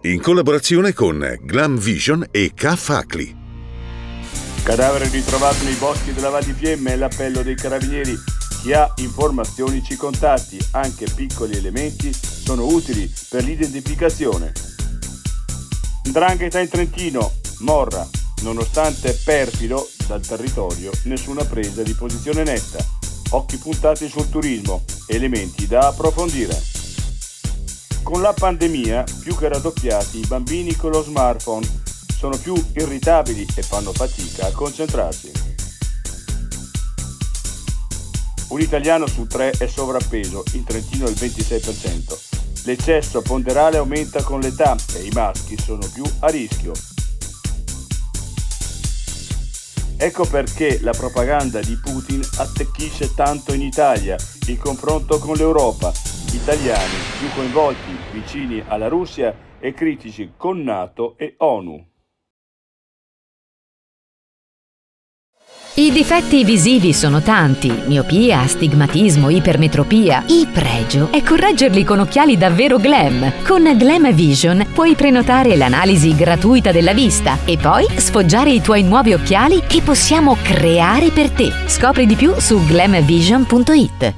in collaborazione con Glam Vision e K-Facli. Cadavere ritrovato nei boschi della Val di Fiemme è l'appello dei carabinieri. Chi ha informazioni ci contatti, anche piccoli elementi sono utili per l'identificazione. 'Ndrangheta in Trentino, Morra, nonostante perfido dal territorio, nessuna presa di posizione netta. Occhi puntati sul turismo, elementi da approfondire. Con la pandemia, più che raddoppiati, i bambini con lo smartphone sono più irritabili e fanno fatica a concentrarsi. Un italiano su 3 è sovrappeso, in Trentino il 26%. L'eccesso ponderale aumenta con l'età e i maschi sono più a rischio. Ecco perché la propaganda di Putin attecchisce tanto in Italia, il confronto con l'Europa, italiani più coinvolti, vicini alla Russia e critici con NATO e ONU. I difetti visivi sono tanti: miopia, astigmatismo, ipermetropia. Il pregio è correggerli con occhiali davvero glam. Con Glam Vision puoi prenotare l'analisi gratuita della vista e poi sfoggiare i tuoi nuovi occhiali che possiamo creare per te. Scopri di più su glamvision.it.